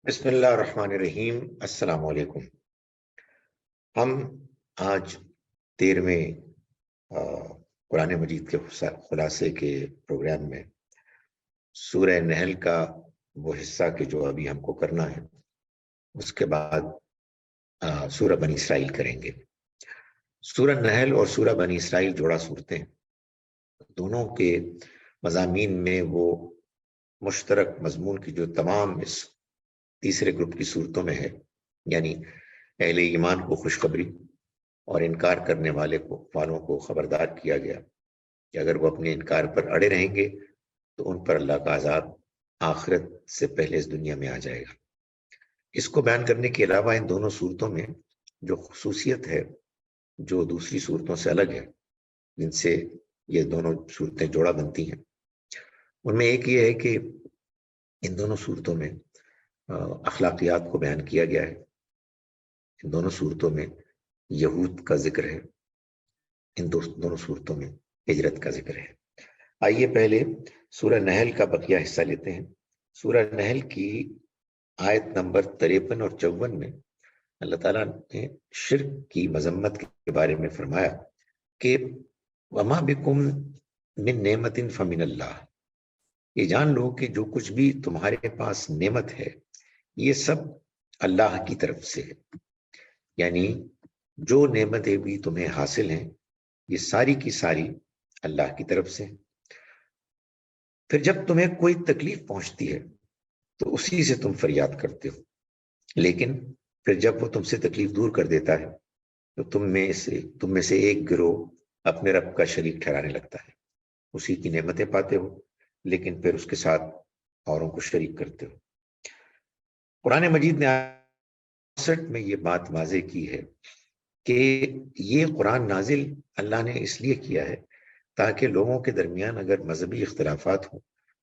بسم اللہ الرحمن الرحیم۔ السلام علیکم۔ ہم آج 13ویں قرآن مجید کے خلاصے کے پروگرام میں سورہ نحل کا وہ حصہ کہ جو ابھی ہم کو کرنا ہے، اس کے بعد سورہ بنی اسرائیل کریں گے۔ سورہ نحل اور سورہ بنی اسرائیل جوڑا صورتیں، دونوں کے مضامین میں وہ مشترک مضمون کی جو تمام اس تیسرے گروپ کی صورتوں میں ہے، یعنی اہل ایمان کو خوشخبری اور انکار کرنے والوں کو خبردار کیا گیا کہ اگر وہ اپنے انکار پر اڑے رہیں گے تو ان پر اللہ کا عذاب آخرت سے پہلے اس دنیا میں آ جائے گا۔ اس کو بیان کرنے کے علاوہ ان دونوں صورتوں میں جو خصوصیت ہے جو دوسری صورتوں سے الگ ہے، جن سے یہ دونوں صورتیں جوڑا بنتی ہیں، ان میں ایک یہ ہے کہ ان دونوں صورتوں میں اخلاقیات کو بیان کیا گیا ہے۔ ان دونوں صورتوں میں یہود کا ذکر ہے، ان دونوں صورتوں میں ہجرت کا ذکر ہے۔ آئیے پہلے سورہ نحل کا بقیہ حصہ لیتے ہیں۔ سورہ نحل کی آیت نمبر 53 اور 54 میں اللہ تعالیٰ نے شرک کی مذمت کے بارے میں فرمایا کہ وَمَا بِكُم مِّن نِعْمَةٍ فَمِنَ اللَّهِ، یہ جان لو کہ جو کچھ بھی تمہارے پاس نعمت ہے یہ سب اللہ کی طرف سے ہے، یعنی جو نعمتیں بھی تمہیں حاصل ہیں یہ ساری کی ساری اللہ کی طرف سے۔ پھر جب تمہیں کوئی تکلیف پہنچتی ہے تو اسی سے تم فریاد کرتے ہو، لیکن پھر جب وہ تم سے تکلیف دور کر دیتا ہے تو تم میں سے ایک گروہ اپنے رب کا شریک ٹھہرانے لگتا ہے، اسی کی نعمتیں پاتے ہو لیکن پھر اس کے ساتھ اوروں کو شریک کرتے ہو۔ قرآن مجید نے 68 میں یہ بات واضح کی ہے کہ یہ قرآن نازل اللہ نے اس لیے کیا ہے تاکہ لوگوں کے درمیان اگر مذہبی اختلافات ہوں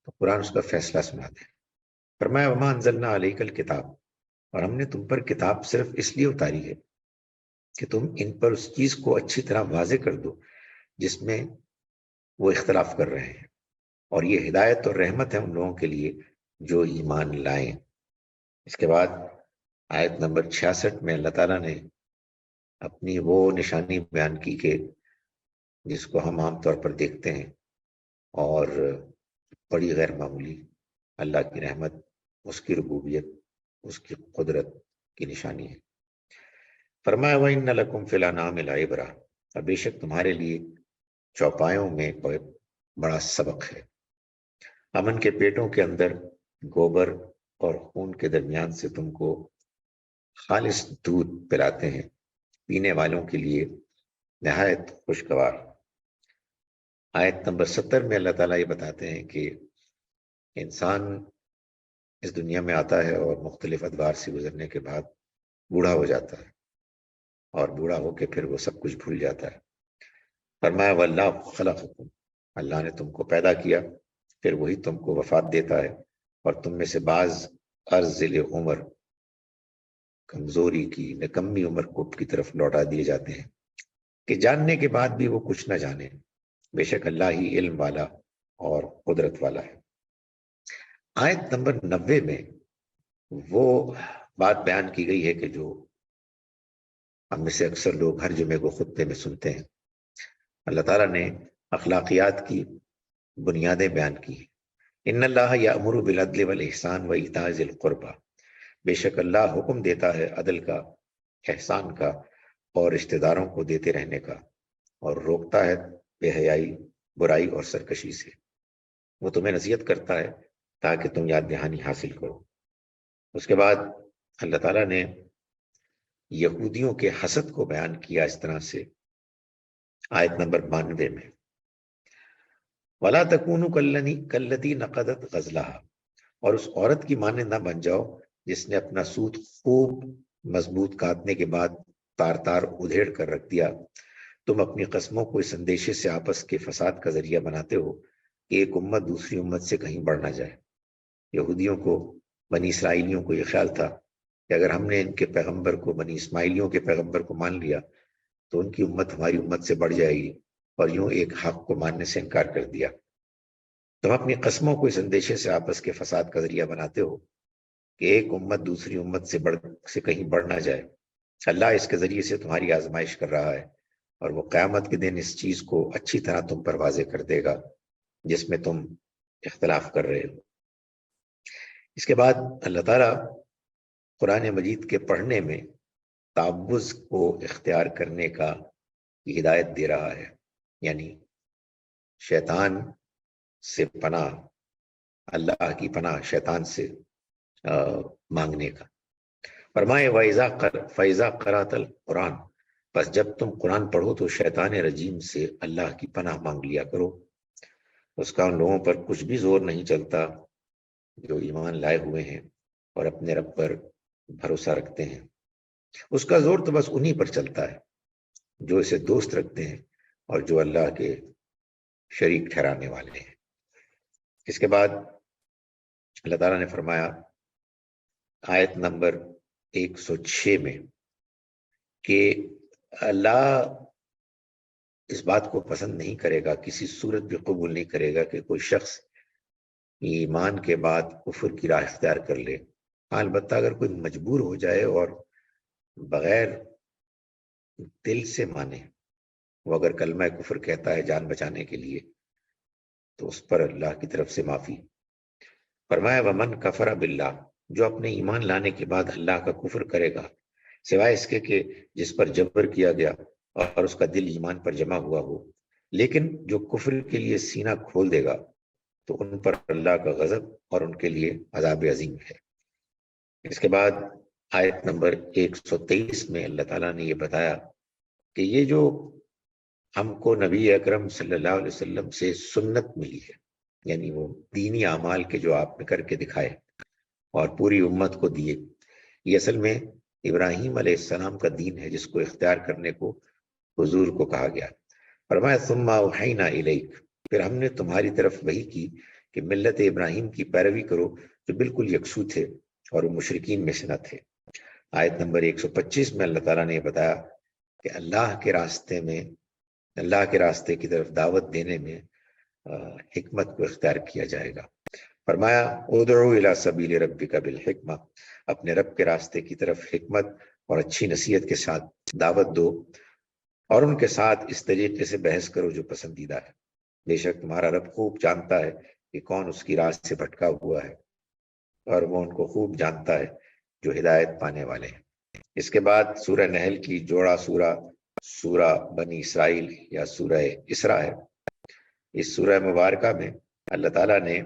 تو قرآن اس کا فیصلہ سنا دے۔ فرمایا وما انزلنا علیک الکتاب، اور ہم نے تم پر کتاب صرف اس لیے اتاری ہے کہ تم ان پر اس چیز کو اچھی طرح واضح کر دو جس میں وہ اختلاف کر رہے ہیں، اور یہ ہدایت اور رحمت ہے ان لوگوں کے لیے جو ایمان لائیں۔ اس کے بعد آیت نمبر 66 میں اللہ تعالیٰ نے اپنی وہ نشانی بیان کی کہ جس کو ہم عام طور پر دیکھتے ہیں اور بڑی غیر معمولی، اللہ کی رحمت، اس کی ربوبیت، اس کی قدرت کی نشانی ہے۔ فرمایا وَإِنَّ لَكُمْ فِي الْأَنْعَامِ لَعِبْرَةً، اور بے شک تمہارے لیے چوپایوں میں بڑا سبق ہے۔ امن کے پیٹوں کے اندر گوبر اور خون کے درمیان سے تم کو خالص دودھ پلاتے ہیں، پینے والوں کے لیے نہایت خوشگوار۔ آیت نمبر 70 میں اللہ تعالیٰ یہ بتاتے ہیں کہ انسان اس دنیا میں آتا ہے اور مختلف ادوار سے گزرنے کے بعد بوڑھا ہو جاتا ہے، اور بوڑھا ہو کے پھر وہ سب کچھ بھول جاتا ہے۔ فرمایا وَاللَّهُ خَلَقَكُمْ، اللہ نے تم کو پیدا کیا، پھر وہی تم کو وفات دیتا ہے، اور تم میں سے بعض ارذل عمر، کمزوری کی نکمی عمر کو کی طرف لوٹا دیے جاتے ہیں کہ جاننے کے بعد بھی وہ کچھ نہ جانے، بے شک اللہ ہی علم والا اور قدرت والا ہے۔ آیت نمبر 90 میں وہ بات بیان کی گئی ہے کہ جو ہم میں سے اکثر لوگ ہر جمعے کو خطبے میں سنتے ہیں۔ اللہ تعالیٰ نے اخلاقیات کی بنیادیں بیان کی ہیں۔ ان اللہ یأمر بالعدل والاحسان وایتاء ذی القربی، بے شک اللہ حکم دیتا ہے عدل کا، احسان کا اور رشتہ داروں کو دیتے رہنے کا، اور روکتا ہے بے حیائی، برائی اور سرکشی سے۔ وہ تمہیں نصیحت کرتا ہے تاکہ تم یاد دہانی حاصل کرو۔ اس کے بعد اللہ تعالیٰ نے یہودیوں کے حسد کو بیان کیا اس طرح سے آیت نمبر 92 میں وَلَا تَكُونُوا كَالَّتِي نَقَضَتْ غَزْلَهَا، اور اس عورت کی مانند نہ بن جاؤ جس نے اپنا سوت خوب مضبوط کاٹنے کے بعد تار تار ادھیڑ کر رکھ دیا۔ تم اپنی قسموں کو اس اندیشے سے آپس کے فساد کا ذریعہ بناتے ہو کہ ایک امت دوسری امت سے کہیں بڑھ نہ جائے۔ یہودیوں کو، بنی اسرائیلیوں کو یہ خیال تھا کہ اگر ہم نے ان کے پیغمبر کو، بنی اسماعیلیوں کے پیغمبر کو مان لیا تو ان کی امت ہماری امت سے بڑھ جائے گی، اور یوں ایک حق کو ماننے سے انکار کر دیا۔ تم اپنی قسموں کو اس اندیشے سے آپس کے فساد کا ذریعہ بناتے ہو کہ ایک امت دوسری امت سے کہیں بڑھ نہ جائے۔ اللہ اس کے ذریعے سے تمہاری آزمائش کر رہا ہے، اور وہ قیامت کے دن اس چیز کو اچھی طرح تم پر واضح کر دے گا جس میں تم اختلاف کر رہے ہو۔ اس کے بعد اللہ تعالیٰ قرآن مجید کے پڑھنے میں تعوذ کو اختیار کرنے کا ہدایت دے رہا ہے، یعنی شیطان سے پناہ، اللہ کی پناہ شیطان سے مانگنے کا۔ فرمائے فَإِذَا قَرَأْتَ الْقُرْآنَ، بس جب تم قرآن پڑھو تو شیطان رجیم سے اللہ کی پناہ مانگ لیا کرو۔ اس کا ان لوگوں پر کچھ بھی زور نہیں چلتا جو ایمان لائے ہوئے ہیں اور اپنے رب پر بھروسہ رکھتے ہیں۔ اس کا زور تو بس انہی پر چلتا ہے جو اسے دوست رکھتے ہیں اور جو اللہ کے شریک ٹھہرانے والے ہیں۔ اس کے بعد اللہ تعالیٰ نے فرمایا آیت نمبر 106 میں کہ اللہ اس بات کو پسند نہیں کرے گا، کسی صورت بھی قبول نہیں کرے گا کہ کوئی شخص ایمان کے بعد کفر کی راہ اختیار کر لے۔ البتہ اگر کوئی مجبور ہو جائے اور بغیر دل سے مانے، وہ اگر کلمہ کفر کہتا ہے جان بچانے کے لیے، تو اس پر اللہ کی طرف سے معافی۔ فرمایا ومن کفر باللہ، جو اپنے ایمان لانے کے بعد اللہ کا کفر کرے گا سوائے اس کے کہ جس پر جبر کیا گیا اور اس کا دل ایمان پر جمع ہوا ہو، لیکن جو کفر کے لیے سینہ کھول دے گا تو ان پر اللہ کا غضب اور ان کے لیے عذاب عظیم ہے۔ اس کے بعد آیت نمبر 123 میں اللہ تعالیٰ نے یہ بتایا کہ یہ جو ہم کو نبی اکرم صلی اللہ علیہ وسلم سے سنت ملی ہے، یعنی وہ دینی اعمال کے جو آپ نے کر کے دکھائے اور پوری امت کو دیے، یہ اصل میں ابراہیم علیہ السلام کا دین ہے جس کو اختیار کرنے کو حضور کو کہا گیا۔ فرمایا ثم اوحینا الیک، پھر ہم نے تمہاری طرف وحی کی کہ ملت ابراہیم کی پیروی کرو جو بالکل یکسو تھے اور وہ مشرکین میں سے نہ تھے۔ آیت نمبر 125 میں اللہ تعالیٰ نے یہ بتایا کہ اللہ کے راستے کی طرف دعوت دینے میں حکمت کو اختیار کیا جائے گا۔ فرمایا ادعو الی سبیل ربک بالحکمہ، اپنے رب کے راستے کی طرف حکمت اور اچھی نصیحت کے ساتھ دعوت دو، اور ان کے ساتھ اس طریقے سے بحث کرو جو پسندیدہ ہے۔ بے شک تمہارا رب خوب جانتا ہے کہ کون اس کی راہ سے بھٹکا ہوا ہے، اور وہ ان کو خوب جانتا ہے جو ہدایت پانے والے ہیں۔ اس کے بعد سورہ نحل کی جوڑا سورہ بنی اسرائیل یا سورہ اسراء ہے۔ اس سورہ مبارکہ میں اللہ تعالیٰ نے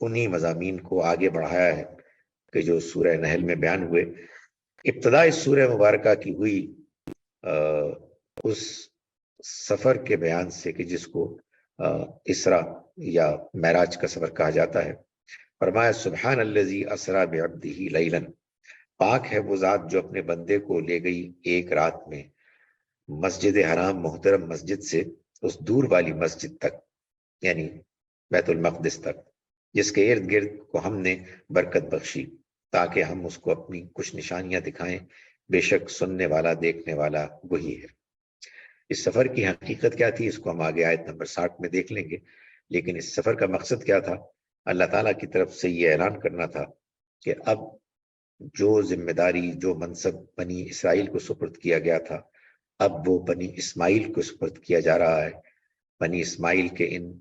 انہی مضامین کو آگے بڑھایا ہے کہ جو سورہ نحل میں بیان ہوئے۔ ابتدا اس سورہ مبارکہ کی ہوئی اس سفر کے بیان سے کہ جس کو اسراء یا معراج کا سفر کہا جاتا ہے۔ فرمایا سبحان الذی اسریٰ بعبدہ لیلا، پاک ہے وہ ذات جو اپنے بندے کو لے گئی ایک رات میں مسجد حرام محترم مسجد سے اس دور والی مسجد تک، یعنی بیت المقدس تک، جس کے ارد گرد کو ہم نے برکت بخشی تاکہ ہم اس کو اپنی کچھ نشانیاں دکھائیں، بے شک سننے والا دیکھنے والا وہی ہے۔ اس سفر کی حقیقت کیا تھی اس کو ہم آگے آیت نمبر 60 میں دیکھ لیں گے، لیکن اس سفر کا مقصد کیا تھا؟ اللہ تعالیٰ کی طرف سے یہ اعلان کرنا تھا کہ اب جو ذمہ داری، جو منصب بنی اسرائیل کو سپرد کیا گیا تھا، اب وہ بنی اسماعیل کو سپرد کیا جا رہا ہے، بنی اسماعیل کے ان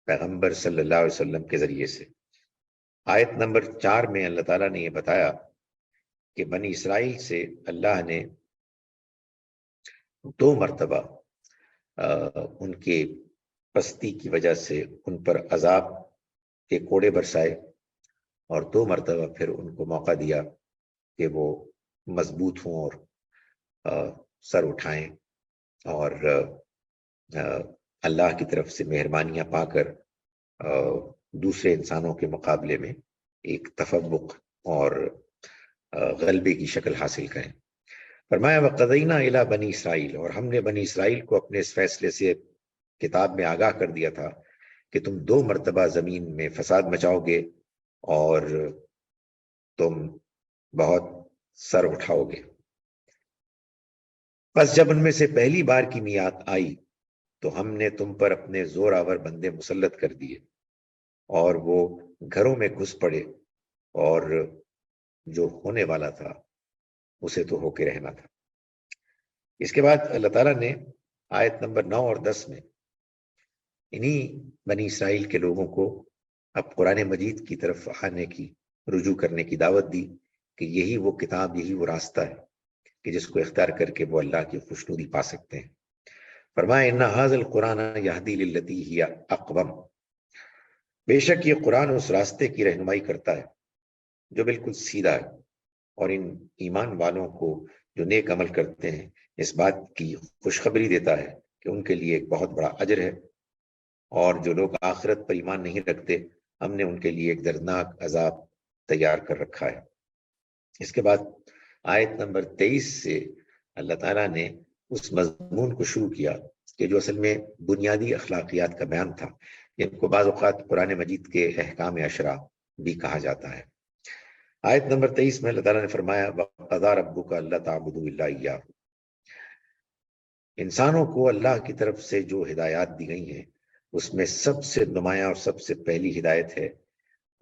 پیغمبر صلی اللہ علیہ وسلم کے ذریعے سے۔ آیت نمبر 4 میں اللہ تعالیٰ نے یہ بتایا کہ بنی اسرائیل سے اللہ نے 2 مرتبہ ان کے پستی کی وجہ سے ان پر عذاب کے کوڑے برسائے، اور 2 مرتبہ پھر ان کو موقع دیا کہ وہ مضبوط ہوں اور سر اٹھائیں اور اللہ کی طرف سے مہربانیاں پا کر دوسرے انسانوں کے مقابلے میں ایک تفوق اور غلبے کی شکل حاصل کریں۔ فرمایا وَقَضَيْنَا إِلَىٰ بَنِي اسرائیل، اور ہم نے بنی اسرائیل کو اپنے اس فیصلے سے کتاب میں آگاہ کر دیا تھا کہ تم 2 مرتبہ زمین میں فساد مچاؤ گے اور تم بہت سر اٹھاؤ گے۔ بس جب ان میں سے پہلی بار کی میعاد آئی تو ہم نے تم پر اپنے زور آور بندے مسلط کر دیے، اور وہ گھروں میں گھس پڑے اور جو ہونے والا تھا اسے تو ہو کے رہنا تھا۔ اس کے بعد اللہ تعالیٰ نے آیت نمبر 9 اور 10 میں انہی بنی اسرائیل کے لوگوں کو اب قرآن مجید کی طرف آنے کی، رجوع کرنے کی دعوت دی کہ یہی وہ کتاب، یہی وہ راستہ ہے کہ جس کو اختیار کر کے وہ اللہ کی خوشنودی پا سکتے ہیں۔ فرمایا ان ھذا القرآن یہدی للتی ہی اقوم، بے شک یہ قرآن اس راستے کی رہنمائی کرتا ہے جو بالکل سیدھا ہے، اور ان ایمان والوں کو جو نیک عمل کرتے ہیں اس بات کی خوشخبری دیتا ہے کہ ان کے لیے ایک بہت بڑا اجر ہے، اور جو لوگ آخرت پر ایمان نہیں رکھتے ہم نے ان کے لیے ایک دردناک عذاب تیار کر رکھا ہے۔ اس کے بعد آیت نمبر 23 سے اللہ تعالیٰ نے اس مضمون کو شروع کیا کہ جو اصل میں بنیادی اخلاقیات کا بیان تھا، جن کو بعض اوقات قرآن مجید کے احکام عشرہ بھی کہا جاتا ہے۔ آیت نمبر 23 میں اللہ تعالیٰ نے فرمایا وَقَضَىٰ رَبُّكَ أَلَّا تَعْبُدُوا إِلَّا إِيَّاهُ، انسانوں کو اللہ کی طرف سے جو ہدایات دی گئی ہیں اس میں سب سے نمایاں اور سب سے پہلی ہدایت ہے،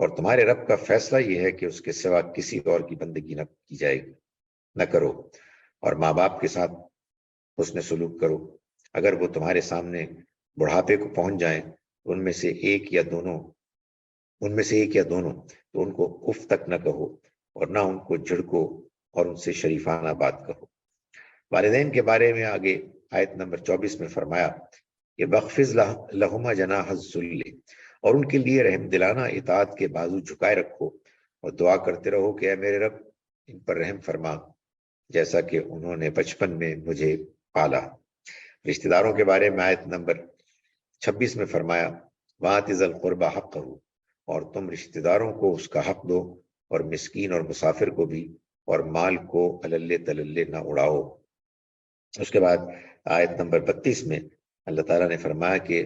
اور تمہارے رب کا فیصلہ یہ ہے کہ اس کے سوا کسی اور کی بندگی نہ کی جائے گی، نہ کرو، اور ماں باپ کے ساتھ حسن سلوک کرو، اگر وہ تمہارے سامنے بڑھاپے کو پہنچ جائیں ان میں سے ایک یا دونوں تو ان کو اف تک نہ کہو، اور نہ ان کو جھڑکو، اور ان سے شریفانہ بات کہو۔ والدین کے بارے میں آگے آیت نمبر 24 میں فرمایا کہ بخفض لہما جناح الذل، اور ان کے لیے رحم دلانہ اطاعت کے بازو جھکائے رکھو، اور دعا کرتے رہو کہ اے میرے رب ان پر رحم فرما جیسا کہ انہوں نے بچپن میں مجھے پالا۔ رشتہ داروں کے بارے میں آیت نمبر 26 میں فرمایا وَآتِ ذِی الْقُرْبَىٰ حَقَّهُ، اور تم رشتہ داروں کو اس کا حق دو، اور مسکین اور مسافر کو بھی، اور مال کو اللے تللے نہ اڑاؤ۔ اس کے بعد آیت نمبر 32 میں اللہ تعالیٰ نے فرمایا کہ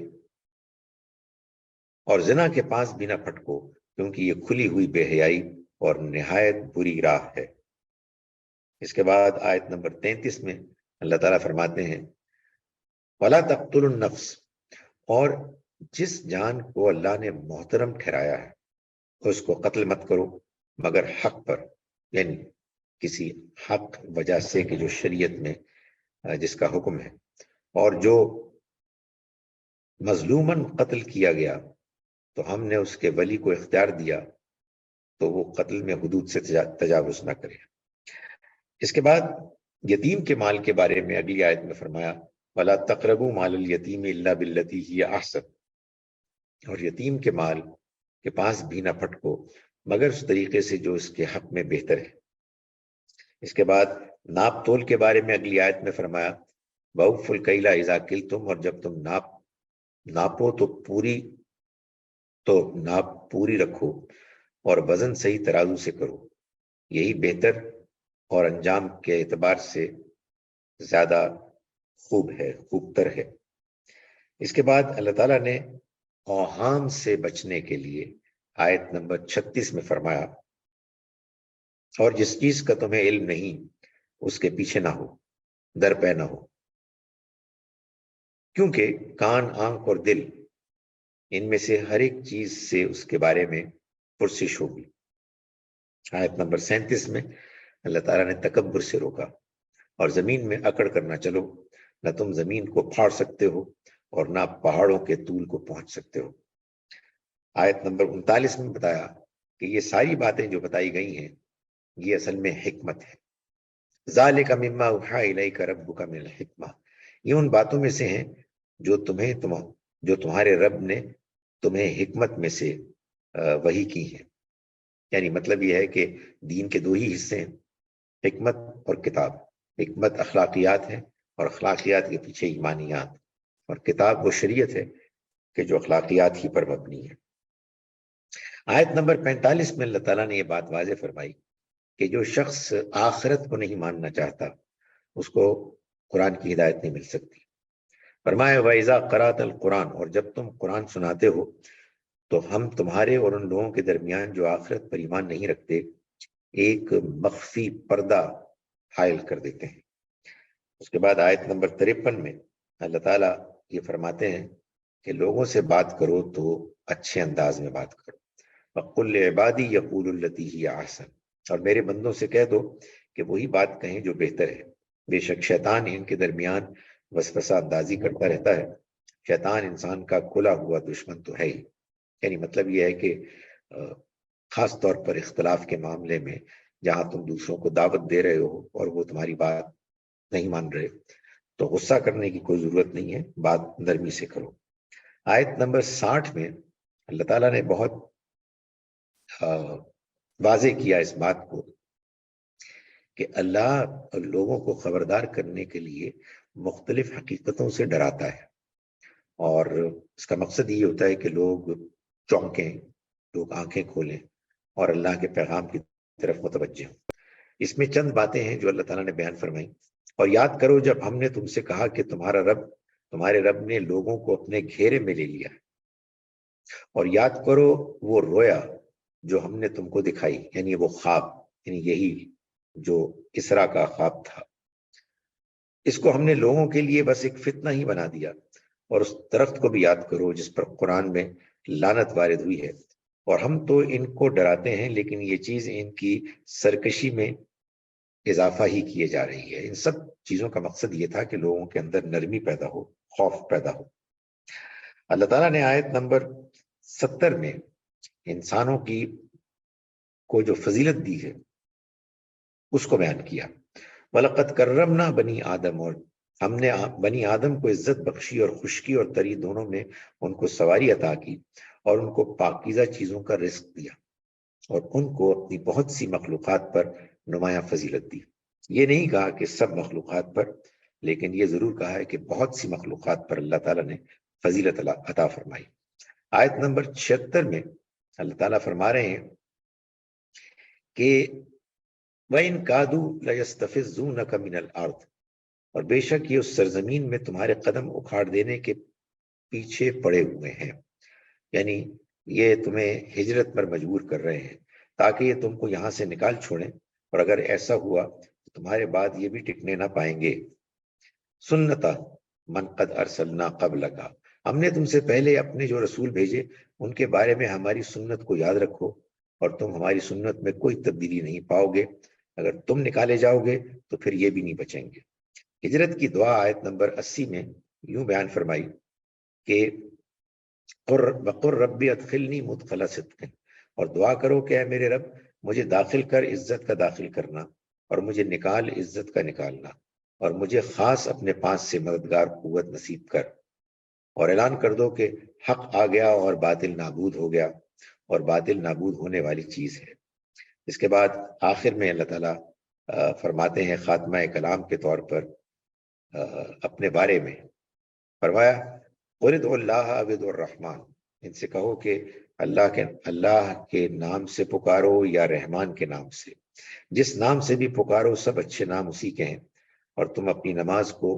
اور زنا کے پاس بھی نہ پھٹکو، کیونکہ یہ کھلی ہوئی بے حیائی اور نہایت بری راہ ہے۔ اس کے بعد آیت نمبر 33 میں اللہ تعالیٰ فرماتے ہیں وَلَا تَقْتُلُوا النَّفْسَ، اور جس جان کو اللہ نے محترم ٹھہرایا ہے اس کو قتل مت کرو مگر حق پر، یعنی کسی حق وجہ سے کہ جو شریعت میں جس کا حکم ہے، اور جو مظلوماً قتل کیا گیا تو ہم نے اس کے ولی کو اختیار دیا تو وہ قتل میں حدود سے تجاوز نہ کرے۔ اس کے بعد یتیم کے مال کے بارے میں اگلی آیت میں فرمایا وَلَا تَقْرَبُوا مَالَ الْيَتِيمِ إِلَّا بِالَّتِي هِيَ أَحْسَنُ، اور یتیم کے مال کے پاس بھی نہ پھٹکو مگر اس طریقے سے جو اس کے حق میں بہتر ہے۔ اس کے بعد ناپ تول کے بارے میں اگلی آیت میں فرمایا وَأَوْفُوا الْكَيْلَ إِذَا كِلْتُمْ، اور جب تم ناپو تو ناپ پوری رکھو، اور وزن صحیح ترازو سے کرو، یہی بہتر اور انجام کے اعتبار سے زیادہ خوب تر ہے۔ اس کے بعد اللہ تعالیٰ نے اوہام سے بچنے کے لیے آیت نمبر 36 میں فرمایا اور جس چیز کا تمہیں علم نہیں اس کے پیچھے نہ ہو، در پہ نہ ہو، کیونکہ کان، آنکھ اور دل ان میں سے ہر ایک چیز سے اس کے بارے میں پرسش ہوگی۔ آیت نمبر 37 میں اللہ تعالیٰ نے تکبر سے روکا اور زمین میں اکڑ کر نہ چلو، نہ تم زمین کو پھاڑ سکتے ہو اور نہ پہاڑوں کے طول کو پہنچ سکتے ہو۔ آیت نمبر 39 میں بتایا کہ یہ ساری باتیں جو بتائی گئی ہیں یہ اصل میں حکمت ہے۔ ذالک مما اوحی الیک ربک من الحکمہ، یہ ان باتوں میں سے ہیں جو تمہارے رب نے تمہیں حکمت میں سے وحی کی ہیں۔ یعنی مطلب یہ ہے کہ دین کے دو ہی حصے ہیں، حکمت اور کتاب۔ حکمت اخلاقیات ہے اور اخلاقیات کے پیچھے ایمانیات، اور کتاب وہ شریعت ہے کہ جو اخلاقیات ہی پر مبنی ہے۔ آیت نمبر 45 میں اللہ تعالیٰ نے یہ بات واضح فرمائی کہ جو شخص آخرت کو نہیں ماننا چاہتا اس کو قرآن کی ہدایت نہیں مل سکتی۔ فرمایا وَإِذَا قَرَأْتَ الْقُرْآنَ، اور جب تم قرآن سناتے ہو تو ہم تمہارے اور ان لوگوں کے درمیان جو آخرت پر ایمان نہیں رکھتے ایک مخفی پردہ حائل کر دیتے ہیں۔ اس کے بعد آیت نمبر 53 میں اللہ تعالیٰ یہ فرماتے ہیں کہ لوگوں سے بات کرو تو اچھے انداز میں بات کرو، وَقُلْ لِعِبَادِي يَقُولُوا الَّتِي هِيَ أَحْسَنُ، اور میرے بندوں سے کہہ دو کہ وہی بات کہیں جو بہتر ہے، بے شک شیطان ان کے درمیان وسوسہ اندازی کرتا رہتا ہے، شیطان انسان کا کھلا ہوا دشمن تو ہے ہی۔ یعنی مطلب یہ ہے کہ خاص طور پر اختلاف کے معاملے میں جہاں تم دوسروں کو دعوت دے رہے ہو اور وہ تمہاری بات نہیں مان رہے تو غصہ کرنے کی کوئی ضرورت نہیں ہے، بات نرمی سے کرو۔ آیت نمبر 60 میں اللہ تعالیٰ نے بہت واضح کیا اس بات کو کہ اللہ لوگوں کو خبردار کرنے کے لیے مختلف حقیقتوں سے ڈراتا ہے، اور اس کا مقصد یہ ہوتا ہے کہ لوگ چونکیں، لوگ آنکھیں کھولیں اور اللہ کے پیغام کی طرف متوجہ ہوں۔ اس میں چند باتیں ہیں جو اللہ تعالیٰ نے بیان فرمائی۔ اور یاد کرو جب ہم نے تم سے کہا کہ تمہارے رب نے لوگوں کو اپنے گھیرے میں لے لیا، اور یاد کرو وہ رویا جو ہم نے تم کو دکھائی، یعنی وہ خواب، یعنی یہی جو اسرا کا خواب تھا، اس کو ہم نے لوگوں کے لیے بس ایک فتنہ ہی بنا دیا۔ اور اس درخت کو بھی یاد کرو جس پر قرآن میں لعنت وارد ہوئی ہے، اور ہم تو ان کو ڈراتے ہیں لیکن یہ چیز ان کی سرکشی میں اضافہ ہی کیے جا رہی ہے۔ ان سب چیزوں کا مقصد یہ تھا کہ لوگوں کے اندر نرمی پیدا ہو، خوف پیدا ہو۔ اللہ تعالیٰ نے آیت نمبر 70 میں انسانوں کو جو فضیلت دی ہے اس کو بیان کیا۔ وَلَقَدْ كَرَّمْنَا بَنِي آدم، اور ہم نے بنی آدم کو عزت بخشی اور خشکی اور تری دونوں میں ان کو سواری عطا کی، اور ان کو پاکیزہ چیزوں کا رزق دیا، اور ان کو اپنی بہت سی مخلوقات پر نمایاں فضیلت دی۔ یہ نہیں کہا کہ سب مخلوقات پر، لیکن یہ ضرور کہا ہے کہ بہت سی مخلوقات پر اللہ تعالیٰ نے فضیلت عطا فرمائی۔ آیت نمبر 76 میں اللہ تعالیٰ فرما رہے ہیں کہ وَإِن كَادُوا لَيَسْتَفِزُّونَكَ مِنَ الْأَرْضِ، اور بے شک یہ اس سرزمین میں تمہارے قدم اکھاڑ دینے کے پیچھے پڑے ہوئے ہیں، یعنی یہ تمہیں ہجرت پر مجبور کر رہے ہیں تاکہ یہ تم کو یہاں سے نکال چھوڑیں، اور اگر ایسا ہوا تو تمہارے بعد یہ بھی ٹکنے نہ پائیں گے۔ سنت من قد ارسلنا قبلک، ہم نے تم سے پہلے اپنے جو رسول بھیجے ان کے بارے میں ہماری سنت کو یاد رکھو، اور تم ہماری سنت میں کوئی تبدیلی نہیں پاؤ گے، اگر تم نکالے جاؤ گے تو پھر یہ بھی نہیں بچیں گے۔ ہجرت کی دعا آیت نمبر 80 میں یوں بیان فرمائی کہ وَقُلْ رَبِّ ادْخِلْنِی مُدْخَلَ صِدْقٍ، اور دعا کرو کہ اے میرے رب مجھے داخل کر عزت کا داخل کرنا، اور مجھے نکال عزت کا نکالنا، اور مجھے خاص اپنے پاس سے مددگار قوت نصیب کر، اور اعلان کر دو کہ حق آ گیا اور باطل نابود ہو گیا، اور باطل نابود ہونے والی چیز ہے۔ اس کے بعد آخر میں اللہ تعالیٰ فرماتے ہیں خاتمہ کلام کے طور پر اپنے بارے میں فرمایا قُلِ ادْعُوا اللَّهَ أَوِ ادْعُوا الرَّحْمَٰنَ، ان سے کہو کہ اللہ کے نام سے پکارو یا رحمان کے نام سے، جس نام سے بھی پکارو سب اچھے نام اسی کے ہیں، اور تم اپنی نماز کو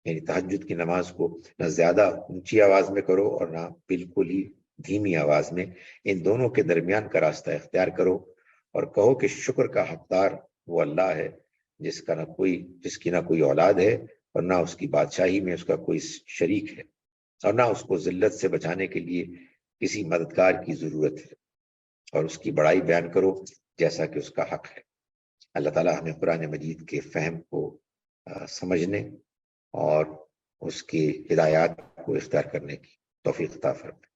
یعنی تہجد کی نماز کو نہ زیادہ اونچی آواز میں کرو اور نہ بالکل ہی دھیمی آواز میں، ان دونوں کے درمیان کا راستہ اختیار کرو، اور کہو کہ شکر کا حقدار وہ اللہ ہے جس کی نہ کوئی اولاد ہے اور نہ اس کی بادشاہی میں اس کا کوئی شریک ہے، اور نہ اس کو ذلت سے بچانے کے لیے کسی مددگار کی ضرورت ہے، اور اس کی بڑائی بیان کرو جیسا کہ اس کا حق ہے۔ اللہ تعالیٰ ہمیں قرآن مجید کے فہم کو سمجھنے اور اس کی ہدایات کو اختیار کرنے کی توفیق عطا فرمائے۔